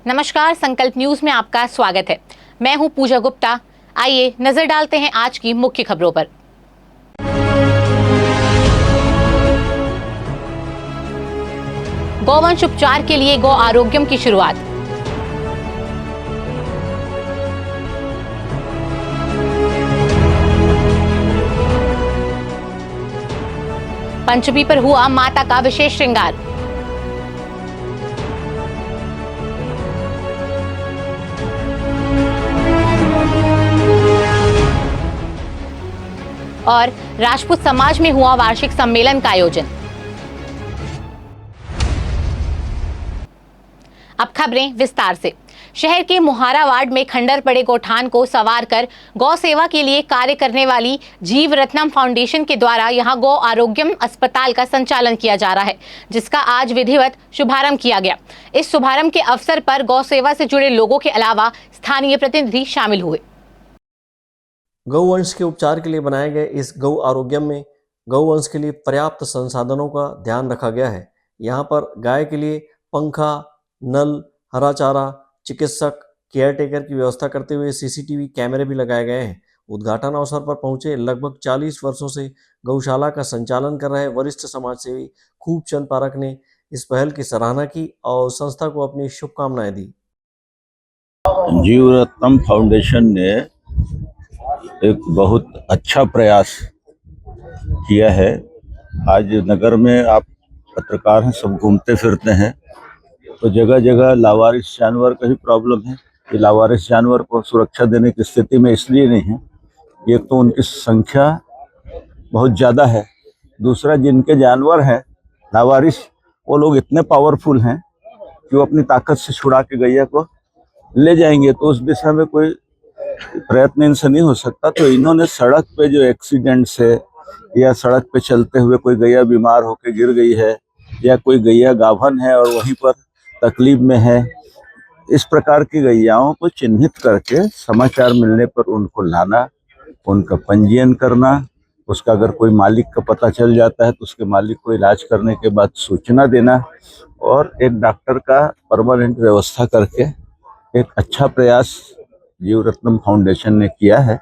नमस्कार, संकल्प न्यूज में आपका स्वागत है। मैं हूं पूजा गुप्ता। आइए नजर डालते हैं आज की मुख्य खबरों पर। गौवंश उपचार के लिए गौ आरोग्यम की शुरुआत। पंचमी पर हुआ माता का विशेष श्रृंगार। और राजपूत समाज में हुआ वार्षिक सम्मेलन का आयोजन। अब खबरें विस्तार से। शहर के मुहारा वार्ड में खंडर पड़े गौठान को संवार कर गौ सेवा के लिए कार्य करने वाली जीव रत्नम फाउंडेशन के द्वारा यहां गौ आरोग्यम अस्पताल का संचालन किया जा रहा है, जिसका आज विधिवत शुभारंभ किया गया। इस शुभारंभ के अवसर पर गौ सेवा से जुड़े लोगों के अलावा स्थानीय प्रतिनिधि शामिल हुए। गौवंश के उपचार के लिए बनाए गए इस गौ आरोग्यम में गौवंश के लिए पर्याप्त संसाधनों का ध्यान रखा गया है। यहाँ पर गाय के लिए पंखा, नल, हरा चारा, चिकित्सक, केयरटेकर की व्यवस्था करते हुए सीसीटीवी कैमरे भी लगाए गए हैं। उद्घाटन अवसर पर पहुंचे लगभग 40 वर्षों से गौशाला का संचालन कर रहे वरिष्ठ समाजसेवी खूबचंद पारक ने इस पहल की सराहना की और संस्था को अपनी शुभकामनाएं दी। जीव रत्नम फाउंडेशन ने एक बहुत अच्छा प्रयास किया है। आज नगर में आप पत्रकार हैं, सब घूमते फिरते हैं, तो जगह जगह लावारिस जानवर का ही प्रॉब्लम है कि लावारिस जानवर को सुरक्षा देने की स्थिति में इसलिए नहीं है, एक तो उनकी संख्या बहुत ज़्यादा है, दूसरा जिनके जानवर हैं लावारिस वो लोग इतने पावरफुल हैं कि वो अपनी ताकत से छुड़ा के गैया को ले जाएंगे, तो उस दिशा में कोई प्रयत्न इनसे नहीं हो सकता। तो इन्होंने सड़क पे जो एक्सीडेंट से या सड़क पे चलते हुए कोई गैया बीमार होकर गिर गई है या कोई गैया गाभन है और वहीं पर तकलीफ में है, इस प्रकार की गैयाओं को चिन्हित करके समाचार मिलने पर उनको लाना, उनका पंजीयन करना, उसका अगर कोई मालिक का पता चल जाता है तो उसके मालिक को इलाज करने के बाद सूचना देना और एक डॉक्टर का परमानेंट व्यवस्था करके एक अच्छा प्रयास जीव रत्नम फाउंडेशन ने किया है।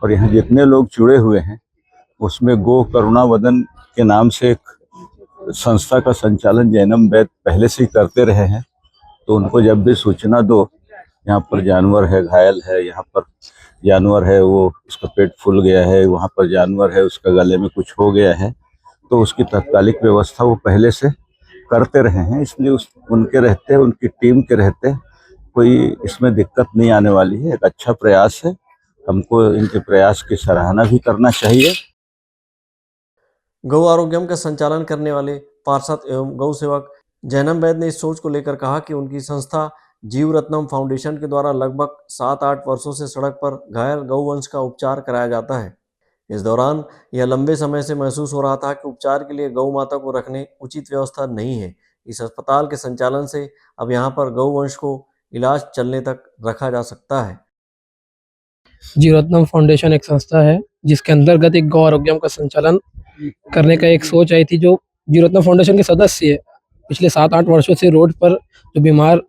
और यहाँ जितने लोग जुड़े हुए हैं उसमें गो करुणा वदन के नाम से एक संस्था का संचालन जैनम वैद पहले से ही करते रहे हैं। तो उनको जब भी सूचना दो, यहाँ पर जानवर है घायल है, यहाँ पर जानवर है वो उसका पेट फूल गया है, वहाँ पर जानवर है उसका गले में कुछ हो गया है, तो उसकी तात्कालिक व्यवस्था वो पहले से करते रहे हैं। इसलिए उनके रहते, उनकी टीम के रहते कोई इसमें दिक्कत नहीं आने वाली है। एक अच्छा प्रयास है, हमको इनके प्रयास की सराहना भी करना चाहिए। गौ आरोग्यम का संचालन करने वाले पार्षद एवं गौ सेवक जैनम वैद ने इस सोच को लेकर कहा कि उनकी संस्था जीव रत्नम फाउंडेशन के द्वारा लगभग 7-8 वर्षों से सड़क पर घायल गौवंश का उपचार कराया जाता है। इस दौरान यह लंबे समय से महसूस हो रहा था कि उपचार के लिए गौ माता को रखने उचित व्यवस्था नहीं है। इस अस्पताल के संचालन से अब यहाँ पर गौवंश को इलाज चलने तक रखा जा सकता है। जीवरत्नम फाउंडेशन एक संस्था है जिसके अंतर्गत एक गौ आरोग्यम का संचालन करने का एक सोच आई थी। जो जीवरत्नम फाउंडेशन के सदस्य है, पिछले 7-8 वर्षों से रोड पर जो बीमार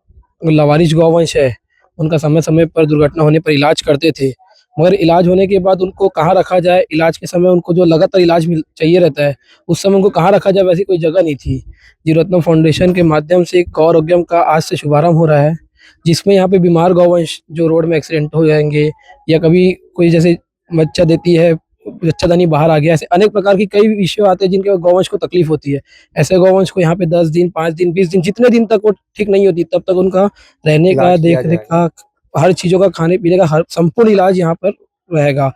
लावारिस गौवंश है उनका समय समय पर दुर्घटना होने पर इलाज करते थे, मगर इलाज होने के बाद उनको कहाँ रखा जाए, इलाज के समय उनको जो लगातार इलाज चाहिए रहता है उस समय उनको कहाँ रखा जाए वैसी कोई जगह नहीं थी। जीवरत्नम फाउंडेशन के माध्यम से गौ आरोग्यम का आज से शुभारंभ हो रहा है, जिसमें यहाँ पे बीमार गौवंश जो रोड में एक्सीडेंट हो जाएंगे या कभी कोई जैसे बच्चा देती है, बच्चादानी बाहर आ गया, ऐसे अनेक प्रकार की कई विषय आते हैं जिनके गौवंश को तकलीफ होती है। ऐसे गौवंश को यहाँ पे 10 दिन, 5 दिन, 20 दिन, जितने दिन तक वो ठीक नहीं होती तब तक उनका रहने का, देख रेख का, हर चीजों का, खाने पीने का हर संपूर्ण इलाज यहाँ पर रहेगा।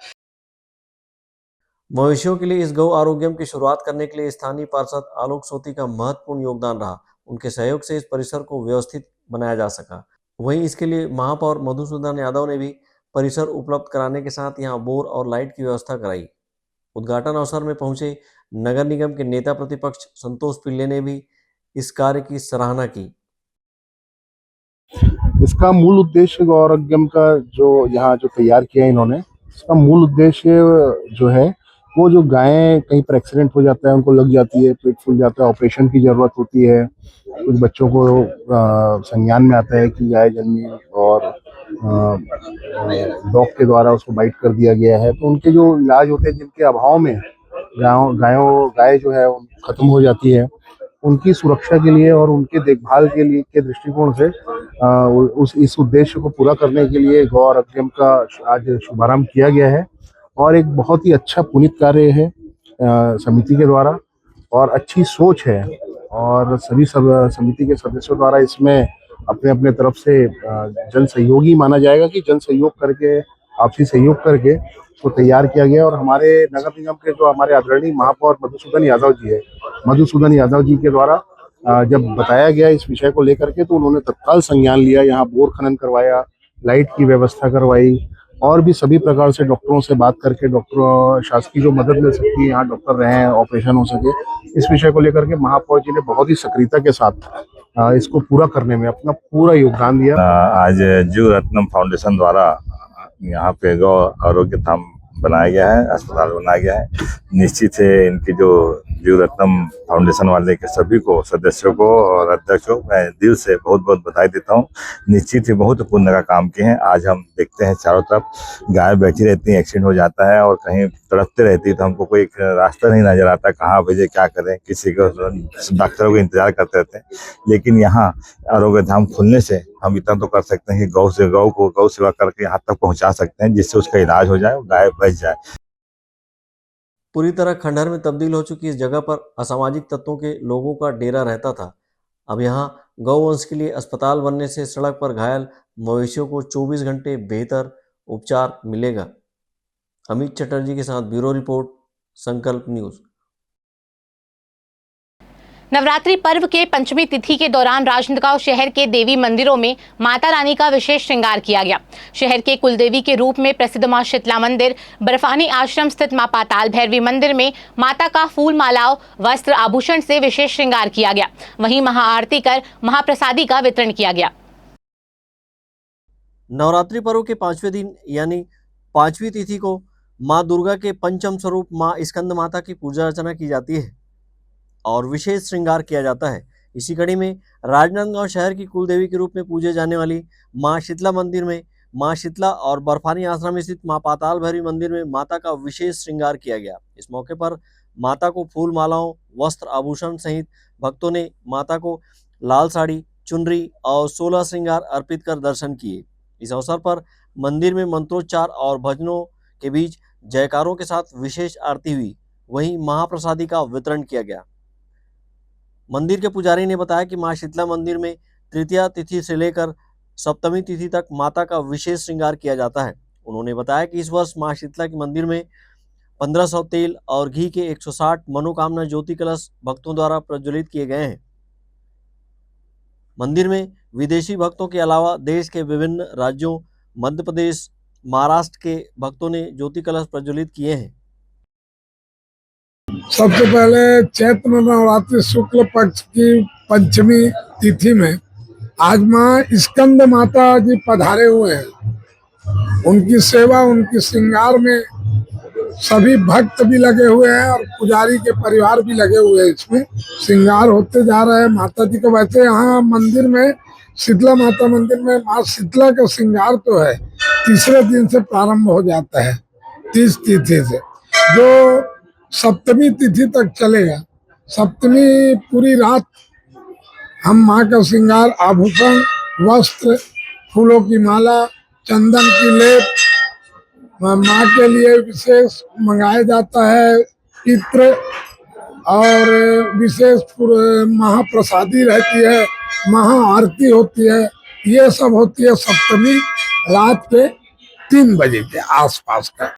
मवेशियों के लिए इस गौ आरोग्यम की शुरुआत करने के लिए स्थानीय पार्षद आलोक सोती का महत्वपूर्ण योगदान रहा। उनके सहयोग से इस परिसर को व्यवस्थित बनाया जा सका। वहीं इसके लिए महापौर मधुसूदन यादव ने भी परिसर उपलब्ध कराने के साथ यहां बोर और लाइट की व्यवस्था कराई। उद्घाटन अवसर में पहुंचे नगर निगम के नेता प्रतिपक्ष संतोष पिल्ले ने भी इस कार्य की सराहना की। इसका मूल उद्देश्य गौ आरोग्यम का जो यहाँ जो तैयार किया इन्होंने, इसका मूल उद्देश्य जो है वो जो गायें कहीं पर एक्सीडेंट हो जाता है, उनको लग जाती है, पेट फूल जाता है, ऑपरेशन की ज़रूरत होती है। कुछ बच्चों को संज्ञान में आता है कि गाय जन्मी और डॉग के द्वारा उसको बाइट कर दिया गया है, तो उनके जो इलाज होते हैं जिनके अभाव में गाय जो है खत्म हो जाती है, उनकी सुरक्षा के लिए और उनके देखभाल के लिए के दृष्टिकोण से इस उद्देश्य को पूरा करने के लिए गौ आरोग्यम का आज शुभारंभ किया गया है। और एक बहुत ही अच्छा पुनीत कार्य है समिति के द्वारा, और अच्छी सोच है, और सभी समिति के सदस्यों द्वारा इसमें अपने अपने तरफ से जन सहयोगी माना जाएगा कि जन सहयोग करके, आपसी सहयोग करके इसको तैयार किया गया। और हमारे नगर निगम के जो हमारे आदरणीय महापौर मधुसूदन यादव जी है, मधुसूदन यादव जी के द्वारा जब बताया गया इस विषय को लेकर के, तो उन्होंने तत्काल संज्ञान लिया, यहाँ बोर खनन करवाया, लाइट की व्यवस्था करवाई, और भी सभी प्रकार से डॉक्टरों से बात करके डॉक्टर शासकीय जो मदद मिल सकती है, यहाँ डॉक्टर रहे हैं, ऑपरेशन हो सके, इस विषय को लेकर के महापौर जी ने बहुत ही सक्रियता के साथ इसको पूरा करने में अपना पूरा योगदान दिया। आज जीव रत्नम फाउंडेशन द्वारा यहाँ पे गौ आरोग्य धाम बनाया गया है, अस्पताल बनाया गया है। निश्चित है इनकी जो जीव रत्नम फाउंडेशन वाले के सभी को, सदस्यों को और अध्यक्ष को मैं दिल से बहुत बहुत बधाई देता हूँ। निश्चित ही बहुत पुण्य का काम किए हैं। आज हम देखते हैं चारों तरफ गाय बैठी रहती है, एक्सीडेंट हो जाता है और कहीं तड़पते रहती है, तो हमको कोई रास्ता नहीं नजर आता कहाँ भेजे, क्या करें, किसी को डॉक्टरों को इंतजार करते रहते हैं। लेकिन यहाँ आरोग्य धाम खुलने से हम इतना तो कर सकते हैं कि गौ सेवा करके यहाँ तक पहुँचा सकते हैं, जिससे उसका इलाज हो जाए, गाय बच जाए। पूरी तरह खंडहर में तब्दील हो चुकी इस जगह पर असामाजिक तत्वों के लोगों का डेरा रहता था। अब यहाँ गौवंश के लिए अस्पताल बनने से सड़क पर घायल मवेशियों को 24 घंटे बेहतर उपचार मिलेगा। अमित चटर्जी के साथ ब्यूरो रिपोर्ट, संकल्प न्यूज। नवरात्रि पर्व के पंचमी तिथि के दौरान राजनांदगांव शहर के देवी मंदिरों में माता रानी का विशेष श्रृंगार किया गया। शहर के कुलदेवी के रूप में प्रसिद्ध मां शीतला मंदिर, बर्फानी आश्रम स्थित मां पाताल भैरवी मंदिर में माता का फूल मालाओं, वस्त्र आभूषण से विशेष श्रृंगार किया गया। वहीं महाआरती कर महाप्रसादी का वितरण किया गया। नवरात्रि पर्व के 5वें दिन यानी 5वीं तिथि को मां दुर्गा के पंचम स्वरूप मां स्कंद माता की पूजा अर्चना की जाती है और विशेष श्रृंगार किया जाता है। इसी कड़ी में राजनांदगांव शहर की कुलदेवी के रूप में पूजे जाने वाली मां शीतला मंदिर में मां शीतला और बर्फानी आश्रम स्थित मां पाताल भैरवी मंदिर में माता का विशेष श्रृंगार किया गया। इस मौके पर माता को फूल मालाओं, वस्त्र आभूषण सहित भक्तों ने माता को लाल साड़ी, चुनरी और 16 श्रृंगार अर्पित कर दर्शन किए। इस अवसर पर मंदिर में मंत्रोच्चार और भजनों के बीच जयकारों के साथ विशेष आरती हुई। वहीं महाप्रसादी का वितरण किया गया। मंदिर के पुजारी ने बताया कि मां शीतला मंदिर में तृतीया तिथि से लेकर सप्तमी तिथि तक माता का विशेष श्रृंगार किया जाता है। उन्होंने बताया कि इस वर्ष मां शीतला के मंदिर में 1500 तेल और घी के 160 मनोकामना ज्योति कलश भक्तों द्वारा प्रज्वलित किए गए हैं। मंदिर में विदेशी भक्तों के अलावा देश के विभिन्न राज्यों, मध्य प्रदेश, महाराष्ट्र के भक्तों ने ज्योति कलश प्रज्वलित किए हैं। सबसे पहले चैत्र नवरात्रि शुक्ल पक्ष की पंचमी तिथि में आज माँ स्कंद माता जी पधारे हुए हैं। उनकी सेवा, उनकी श्रृंगार में सभी भक्त भी लगे हुए हैं और पुजारी के परिवार भी लगे हुए हैं। इसमें श्रृंगार होते जा रहे हैं माता जी को। वैसे यहाँ मंदिर में, शीतला माता मंदिर में माँ शीतला का श्रृंगार तो है, तीसरे दिन से प्रारंभ हो जाता है, 30 तिथि से, जो सप्तमी तिथि तक चलेगा। सप्तमी पूरी रात हम माँ का श्रृंगार, आभूषण, वस्त्र, फूलों की माला, चंदन की लेप माँ के लिए विशेष मंगाया जाता है। इत्र और विशेष महाप्रसादी रहती है, महाआरती होती है। ये सब होती है सप्तमी रात के 3 बजे के आसपास का।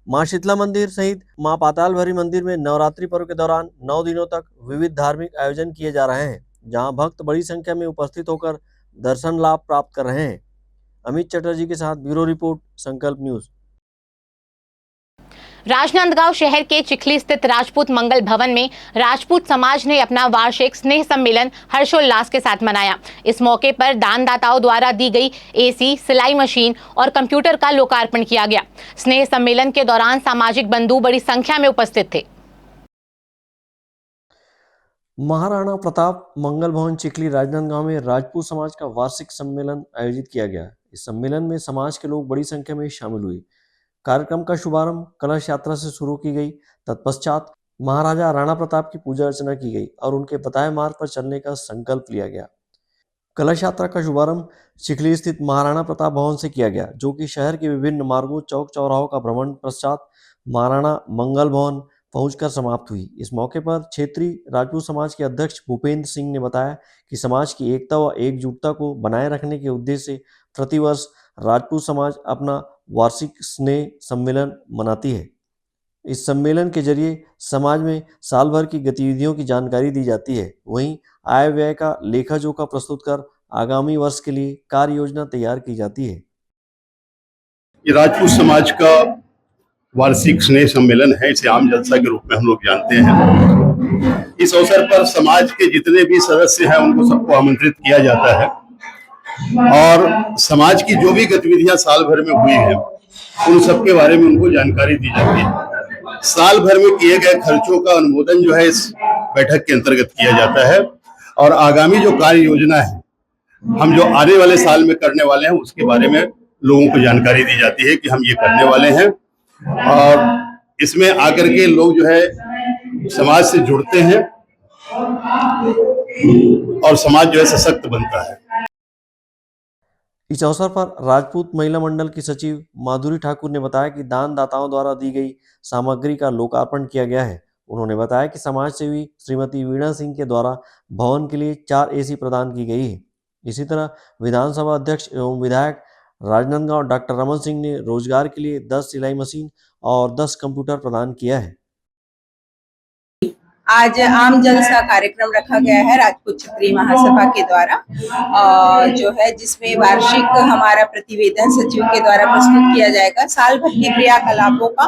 मां शीतला मंदिर सहित मां पाताल भैरवी मंदिर में नवरात्रि पर्व के दौरान 9 दिनों तक विविध धार्मिक आयोजन किए जा रहे हैं, जहां भक्त बड़ी संख्या में उपस्थित होकर दर्शन लाभ प्राप्त कर रहे हैं। अमित चटर्जी के साथ ब्यूरो रिपोर्ट, संकल्प न्यूज। राजनांदगांव शहर के चिखली स्थित राजपूत मंगल भवन में राजपूत समाज ने अपना वार्षिक स्नेह सम्मेलन हर्षोल्लास के साथ मनाया। इस मौके पर दानदाताओं द्वारा दी गई एसी, सिलाई मशीन और कंप्यूटर का लोकार्पण किया गया। स्नेह सम्मेलन के दौरान सामाजिक बंधु बड़ी संख्या में उपस्थित थे। महाराणा प्रताप मंगल भवन चिखली राजनांदगांव में राजपूत समाज का वार्षिक सम्मेलन आयोजित किया गया। इस सम्मेलन में समाज के लोग बड़ी संख्या में शामिल हुए। कार्यक्रम का शुभारंभ कलश यात्रा से शुरू की गई। तत्पश्चात महाराजा राणा प्रताप की पूजा अर्चना की गई और उनके बताए मार्ग पर चलने का संकल्प लिया गया। कलश यात्रा का शुभारंभ चिखली स्थित महाराणा प्रताप भवन से किया गया, जो कि शहर के विभिन्न मार्गों, चौक चौराहों का भ्रमण पश्चात महाराणा मंगल भवन पहुंचकर समाप्त हुई। इस मौके पर क्षेत्रीय राजपूत समाज के अध्यक्ष भूपेंद्र सिंह ने बताया कि समाज की एकता व एकजुटता को बनाए रखने के उद्देश्य से प्रतिवर्ष राजपूत समाज अपना वार्षिक स्नेह सम्मेलन मनाती है। इस सम्मेलन के जरिए समाज में साल भर की गतिविधियों की जानकारी दी जाती है। वहीं आय व्यय का लेखा जोखा प्रस्तुत कर आगामी वर्ष के लिए कार्य योजना तैयार की जाती है। ये राजपूत समाज का वार्षिक स्नेह सम्मेलन है, इसे आम जलसा के रूप में हम लोग जानते हैं। इस अवसर पर समाज के जितने भी सदस्य हैं उनको सबको आमंत्रित किया जाता है और समाज की जो भी गतिविधियां साल भर में हुई हैं उन सब के बारे में उनको जानकारी दी जाती है। साल भर में किए गए खर्चों का अनुमोदन जो है इस बैठक के अंतर्गत किया जाता है और आगामी जो कार्य योजना है हम जो आने वाले साल में करने वाले हैं उसके बारे में लोगों को जानकारी दी जाती है कि हम ये करने वाले हैं और इसमें आकर के लोग जो है समाज से जुड़ते हैं और समाज जो है सशक्त बनता है। इस अवसर पर राजपूत महिला मंडल की सचिव माधुरी ठाकुर ने बताया कि दानदाताओं द्वारा दी गई सामग्री का लोकार्पण किया गया है। उन्होंने बताया कि समाज सेवी श्रीमती वीणा सिंह के द्वारा भवन के लिए 4 एसी प्रदान की गई है। इसी तरह विधानसभा अध्यक्ष एवं विधायक राजनांदगांव डॉक्टर रमन सिंह ने रोजगार के लिए 10 सिलाई मशीन और 10 कंप्यूटर प्रदान किया है। आज आम जलसा कार्यक्रम रखा गया है राजपूत क्षत्रिय महासभा के द्वारा जो है जिसमें वार्षिक हमारा प्रतिवेदन सचिव के द्वारा प्रस्तुत किया जाएगा साल भर के क्रियाकलापों का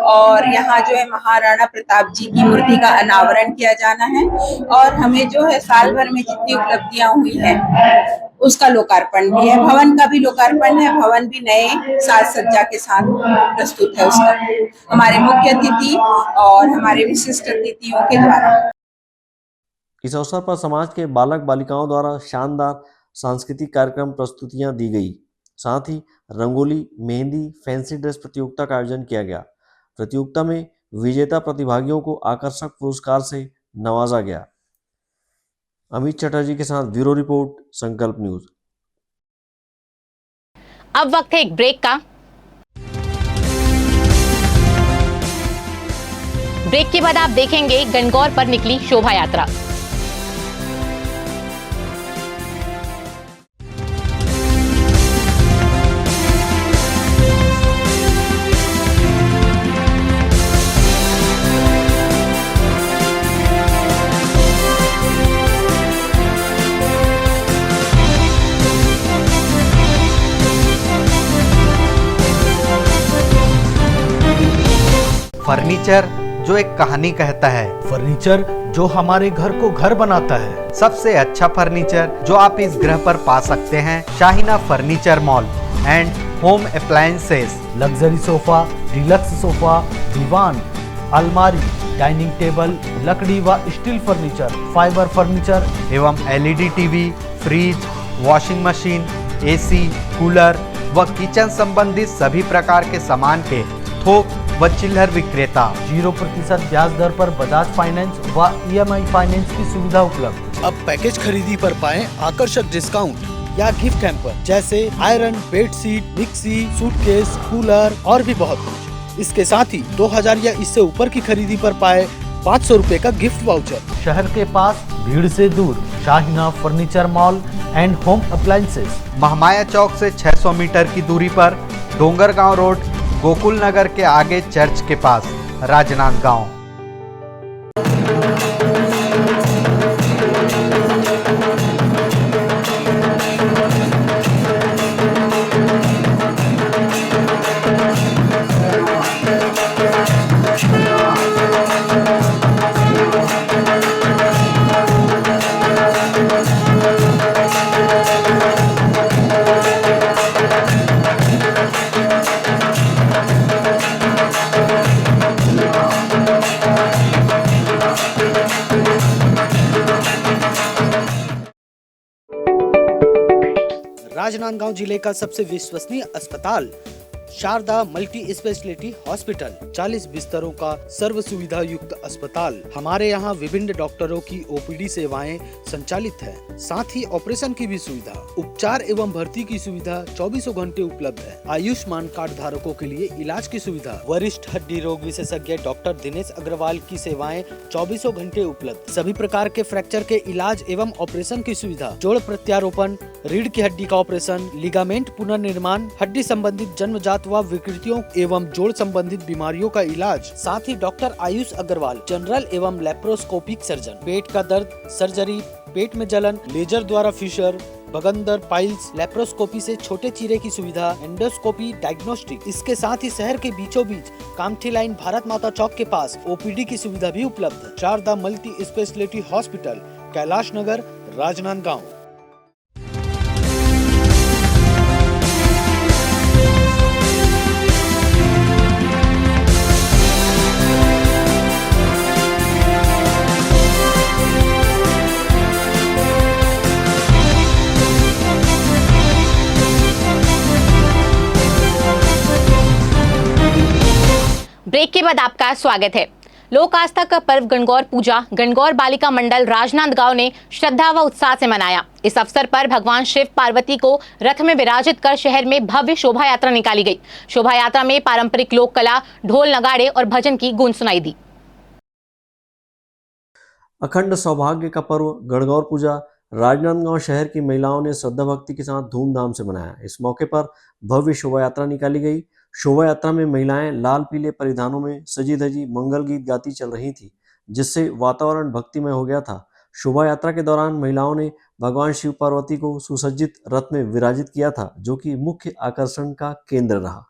और यहाँ जो है महाराणा प्रताप जी की मूर्ति का अनावरण किया जाना है और हमें जो है साल भर में जितनी उपलब्धियां हुई हैं उसका लोकार्पण भी है। भवन का भी लोकार्पण है। भवन भी नए साज सज्जा के साथ प्रस्तुत है उसका हमारे मुख्य अतिथि और हमारे विशिष्ट अतिथियों के द्वारा। इस अवसर पर समाज के बालक बालिकाओं द्वारा शानदार सांस्कृतिक कार्यक्रम प्रस्तुतियां दी गई। साथ ही रंगोली, मेहंदी, फैंसी ड्रेस प्रतियोगिता का आयोजन किया गया। प्रतियोगिता में विजेता प्रतिभागियों को आकर्षक पुरस्कार से नवाजा गया। अमित चटर्जी के साथ ब्यूरो रिपोर्ट, संकल्प न्यूज। अब वक्त है एक ब्रेक का। ब्रेक के बाद आप देखेंगे गणगौर पर निकली शोभा यात्रा। फर्नीचर जो एक कहानी कहता है, फर्नीचर जो हमारे घर को घर बनाता है। सबसे अच्छा फर्नीचर जो आप इस ग्रह पर पा सकते हैं Shaheena furniture mall and home appliances. Luxury sofa, deluxe sofa, दीवान, अलमारी, डाइनिंग टेबल, लकड़ी व स्टील फर्नीचर, फाइबर फर्नीचर एवं LED TV, fridge, washing machine, AC, cooler व किचन संबंधित सभी प्रकार के सामान के थोक व चिल्लर विक्रेता। 0% ब्याज दर पर बजाज फाइनेंस व EMI फाइनेंस की सुविधा उपलब्ध। अब पैकेज खरीदी पर पाएं आकर्षक डिस्काउंट या गिफ्ट हैम्पर जैसे iron, bedsheet, mixie, suitcase, cooler और भी बहुत कुछ। इसके साथ ही 2000 या इससे ऊपर की खरीदी पर पाए 500 रुपए का गिफ्ट वाउचर। शहर के पास भीड़ से दूर Shaheena furniture mall and home appliances, Mahamaya चौक से 600 मीटर की दूरी पर, डोंगरगांव रोड, गोकुल नगर के आगे चर्च के पास, राजनांदगांव। राजनांदगांव जिले का सबसे विश्वसनीय अस्पताल शारदा मल्टी स्पेशलिटी हॉस्पिटल, 40 बिस्तरों का सर्व सुविधा युक्त अस्पताल। हमारे यहाँ विभिन्न डॉक्टरों की ओपीडी सेवाएं संचालित है, साथ ही ऑपरेशन की भी सुविधा, उपचार एवं भर्ती की सुविधा 24 घंटे उपलब्ध है। आयुष्मान कार्ड धारकों के लिए इलाज की सुविधा, वरिष्ठ हड्डी रोग विशेषज्ञ डॉक्टर दिनेश अग्रवाल की सेवाएं 24 घंटे उपलब्ध। सभी प्रकार के फ्रैक्चर के इलाज एवं ऑपरेशन की सुविधा, जोड़ प्रत्यारोपण, रीढ़ की हड्डी का ऑपरेशन, लिगामेंट पुनर्निर्माण, हड्डी संबंधित जन्मजात व विकृतियों एवं जोड़ संबंधित बीमारियों का इलाज, साथ ही डॉक्टर आयुष अग्रवाल जनरल एवं लेप्रोस्कोपिक सर्जन, पेट का दर्द, सर्जरी, पेट में जलन, लेजर द्वारा फिशर, बगंदर, पाइल्स, लेप्रोस्कोपी से छोटे चीरे की सुविधा, एंडोस्कोपी, डायग्नोस्टिक। इसके साथ ही शहर के बीचों बीच कामठी लाइन भारत माता चौक के पास ओपीडी की सुविधा भी उपलब्ध है। Sharda multi speciality hospital, Kailash Nagar, Rajnandgaon. Break के बाद आपका स्वागत है। लोक आस्था का पर्व गणगौर पूजा गणगौर बालिका मंडल राजनांदगांव ने श्रद्धा व उत्साह से मनाया। इस अवसर पर भगवान शिव पार्वती को रथ में विराजित कर शहर में भव्य शोभा यात्रा निकाली गई। शोभा यात्रा में पारंपरिक लोक कला, ढोल नगाड़े और भजन की गूंज सुनाई दी। अखंड सौभाग्य का पर्व गणगौर पूजा राजनांदगांव शहर की महिलाओं ने श्रद्धा भक्ति के साथ धूमधाम से मनाया। इस मौके पर भव्य शोभा यात्रा निकाली गई। शोभा यात्रा में महिलाएं लाल पीले परिधानों में सजी धजी मंगल गीत गाती चल रही थी, जिससे वातावरण भक्तिमय हो गया था। शोभा यात्रा के दौरान महिलाओं ने भगवान शिव पार्वती को सुसज्जित रथ में विराजित किया था, जो कि मुख्य आकर्षण का केंद्र रहा।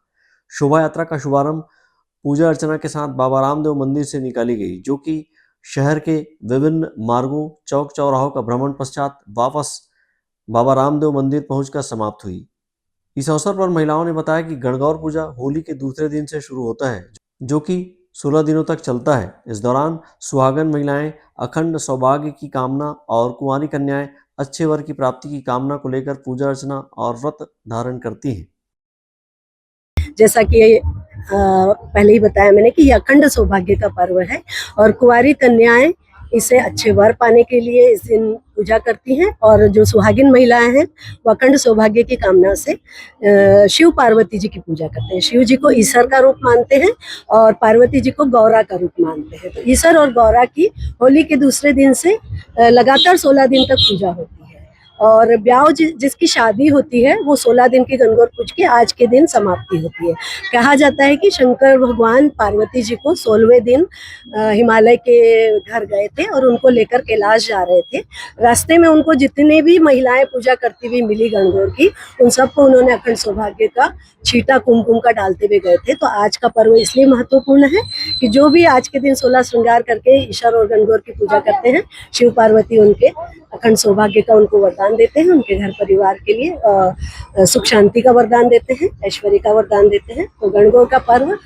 शोभा यात्रा का शुभारंभ पूजा अर्चना के साथ बाबा रामदेव मंदिर से निकाली गई, जो कि शहर के विभिन्न मार्गों, चौक चौराहों का भ्रमण पश्चात वापस बाबा रामदेव मंदिर पहुंचकर समाप्त हुई। इस अवसर पर महिलाओं ने बताया कि गणगौर पूजा होली के दूसरे दिन से शुरू होता है, जो कि 16 दिनों तक चलता है। इस दौरान सुहागन महिलाएं अखंड सौभाग्य की कामना और कुंवारी कन्याएं अच्छे वर की प्राप्ति की कामना को लेकर पूजा अर्चना और व्रत धारण करती हैं। जैसा कि पहले ही बताया मैंने कि यह अखंड सौभाग्य का पर्व है और कुंवारी कन्याएं इसे अच्छे वर पाने के लिए इस दिन पूजा करती हैं, और जो सुहागिन महिलाएं हैं वो अखंड सौभाग्य की कामना से शिव पार्वती जी की पूजा करते हैं। शिव जी को ईश्वर का रूप मानते हैं और पार्वती जी को गौरा का रूप मानते हैं। तो ईश्वर और गौरा की होली के दूसरे दिन से लगातार 16 दिन तक पूजा होती है, और ब्याह जिसकी शादी होती है वो 16 दिन की गणगौर पूज के आज के दिन समाप्ति होती है। कहा जाता है कि शंकर भगवान पार्वती जी को 16वें दिन हिमालय के घर गए थे और उनको लेकर कैलाश जा रहे थे। रास्ते में उनको जितने भी महिलाएं पूजा करती हुई मिली गणगौर की, उन सबको उन्होंने अखंड सौभाग्य का छींटा कुमकुम का डालते हुए गए थे। तो आज का पर्व इसलिए महत्वपूर्ण है कि जो भी आज के दिन 16 श्रृंगार करके ईश्वर और गणगौर की पूजा करते हैं, शिव पार्वती उनके अखंड सौभाग्य का उनको वरदान देते हैं, उनके घर परिवार के लिए सुख शांति का वरदान देते हैं, ऐश्वर्य का वरदान देते हैं। तो गणगौर का पर्व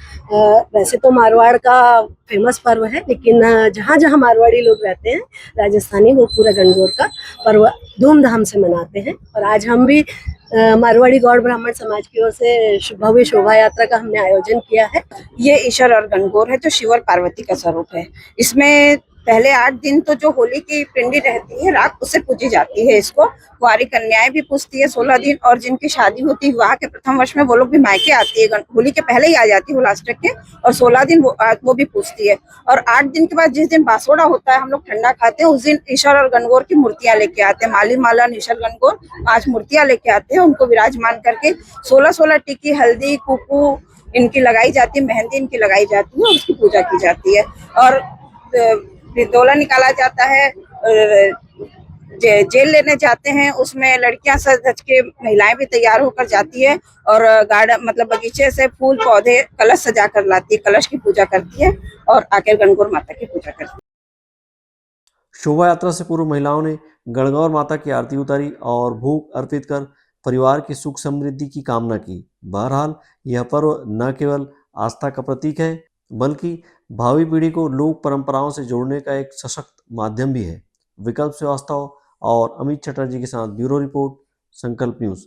वैसे तो मारवाड़ का फेमस पर्व है, लेकिन जहाँ जहाँ मारवाड़ी लोग रहते हैं राजस्थानी, वो पूरा गणगौर का पर्व धूमधाम से मनाते हैं। और आज हम भी मारवाड़ी गौड़ ब्राह्मण समाज की ओर से भव्य शोभा यात्रा का हमने आयोजन किया है। ये ईश्वर और गणगौर है जो शिव और पार्वती का स्वरूप है। इसमें पहले 8 दिन तो जो होली की पिंडी रहती है रात, उससे पूजी जाती है। इसको कुंवारी कन्याएं भी पूजती है 16 दिन, और जिनकी शादी होती है विवाह के प्रथम वर्ष में वो लोग भी मायके आती है, होली के पहले ही आ जाती है होलाष्टक के, और 16 दिन वो भी पूजती है। और 8 दिन के बाद जिस दिन बासोड़ा होता है, हम लोग ठंडा खाते हैं, उस दिन ईश्वर और गणगौर की मूर्तियां लेके आते हैं। माली माला ईश्वर गणगौर आज मूर्तियां लेके आते हैं, उनको विराजमान करके 16 टिक्की, हल्दी, कुकू इनकी लगाई जाती है, मेहंदी इनकी लगाई जाती है और उसकी पूजा की जाती है। और डोला निकाला जाता है, जेल लेने जाते हैं, उसमें लड़कियां सज धज के महिलाएं भी तैयार होकर जाती है, और गार्डन मतलब बगीचे से फूल पौधे कलश सजा कर लाती है, कलश की पूजा करती है और आकर गणगौर माता की पूजा करती है। शोभा यात्रा से पूर्व महिलाओं ने गणगौर माता की आरती उतारी और भोग अर्पित कर परिवार की सुख समृद्धि की कामना की। बहरहाल यह पर्व न केवल आस्था का प्रतीक है, बल्कि भावी पीढ़ी को लोक परंपराओं से जोड़ने का एक सशक्त माध्यम भी है। विकल्प श्रीवास्तव और अमित चटर्जी के साथ ब्यूरो रिपोर्ट, संकल्प न्यूज।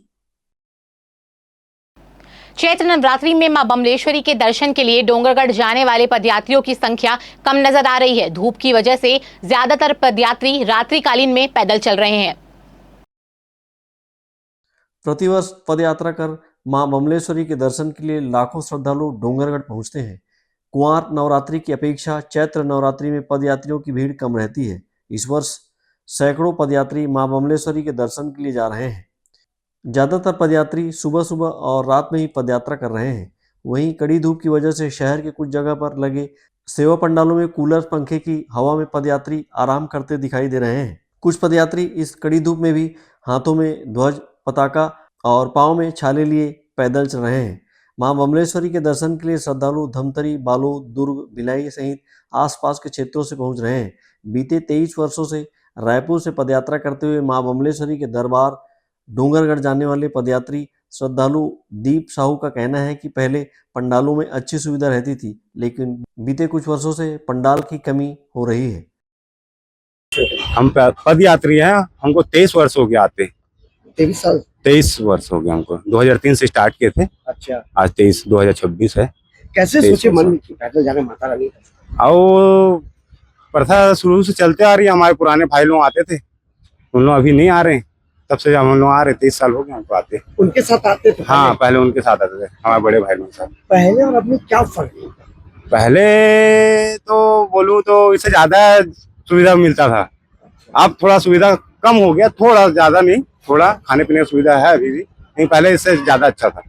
चैत्र नवरात्रि में मां बमलेश्वरी के दर्शन के लिए डोंगरगढ़ जाने वाले पदयात्रियों की संख्या कम नजर आ रही है। धूप की वजह से ज्यादातर पदयात्री रात्रिकालीन में पैदल चल रहे हैं। प्रतिवर्ष पदयात्रा कर मां बमलेश्वरी के दर्शन के लिए लाखों श्रद्धालु डोंगरगढ़ पहुंचते हैं। कुंवार नवरात्रि की अपेक्षा चैत्र नवरात्रि में पदयात्रियों की भीड़ कम रहती है। इस वर्ष सैकड़ों पदयात्री मां बमलेश्वरी के दर्शन के लिए जा रहे हैं। ज्यादातर पदयात्री सुबह सुबह और रात में ही पदयात्रा कर रहे हैं। वहीं कड़ी धूप की वजह से शहर के कुछ जगह पर लगे सेवा पंडालों में कूलर पंखे की हवा में पदयात्री आराम करते दिखाई दे रहे हैं। कुछ पदयात्री इस कड़ी धूप में भी हाथों में ध्वज, पताका और पांव में छाले लिए पैदल चल रहे हैं। मां बमलेश्वरी के दर्शन के लिए श्रद्धालु धमतरी, बालोद, दुर्ग, भिलाई सहित आसपास के क्षेत्रों से पहुंच रहे हैं। बीते 23 वर्षों से रायपुर से पदयात्रा करते हुए मां बमलेश्वरी के दरबार डोंगरगढ़ जाने वाले पदयात्री श्रद्धालु दीप साहू का कहना है कि पहले पंडालों में अच्छी सुविधा रहती थी, लेकिन बीते कुछ वर्षों से पंडाल की कमी हो रही है। हम पदयात्री हैं, हमको 23 वर्ष हो गए आते। 23 वर्ष हो गए हमको। 2003 से स्टार्ट किए थे। अच्छा। आज 2026 है। कैसे सोचे मन में कि पैदल जाना माता रानी? और प्रथा शुरू से चलते आ रही है। हमारे पुराने भाई लोग आते थे, उन लोग अभी नहीं आ रहे हैं। तब से हम लोग आ रहे, 23 साल हो गए हमको आते। उनके साथ आते थे? हाँ, पहले उनके साथ आते थे, हमारे बड़े भाई लोग के साथ। पहले और अभी क्या फर्क है? पहले तो बोलूं तो इससे ज्यादा सुविधा मिलता था। अब थोड़ा सुविधा कम हो गया, थोड़ा ज्यादा नहीं, थोड़ा खाने पीने की सुविधा है अभी भी, नहीं पहले इससे ज्यादा अच्छा था।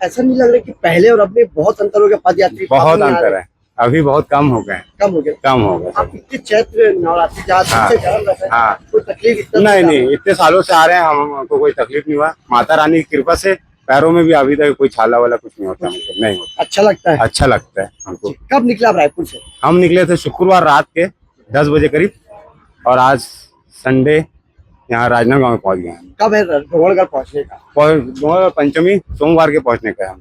ऐसा नहीं लग रहा कि पहले और अब में बहुत अंतर हो गया? पदयात्री बहुत अंतर है, अभी बहुत कम हो गए। कम हो गया। आप इतने चैत्र नवरात्रि कोई तकलीफ? नहीं, इतने सालों से आ रहे हैं, हमको कोई तकलीफ नहीं हुआ। माता रानी की कृपा से पैरों में भी अभी तक कोई छाला वाला कुछ नहीं होता हमको, नहीं होता। अच्छा लगता है? अच्छा लगता है हमको। कब निकला रायपुर से? हम निकले थे शुक्रवार रात के 10 बजे करीब, और आज संडे यहाँ राजनांदगांव में पहुंच गए। कब है डोंगरगढ़ पहुंचने का? डोंगरगढ़ पंचमी सोमवार के पहुंचने का है।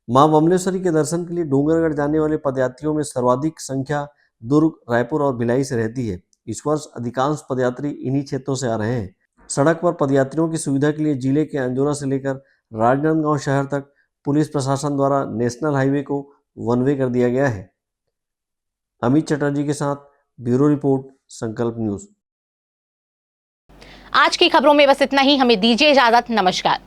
मां बमलेश्वरी के दर्शन के लिए डोंगरगढ़ जाने वाले पदयात्रियों में सर्वाधिक संख्या दुर्ग, रायपुर और भिलाई से रहती है। इस वर्ष अधिकांश पदयात्री इन्हीं क्षेत्रों से आ रहे हैं। सड़क पर पदयात्रियों की सुविधा के लिए जिले के अंजोरा से लेकर राजनांदगांव शहर तक पुलिस प्रशासन द्वारा नेशनल हाईवे को वन वे कर दिया गया है। अमित चटर्जी के साथ ब्यूरो रिपोर्ट, संकल्प न्यूज। आज की खबरों में बस इतना ही। हमें दीजिए इजाजत। नमस्कार।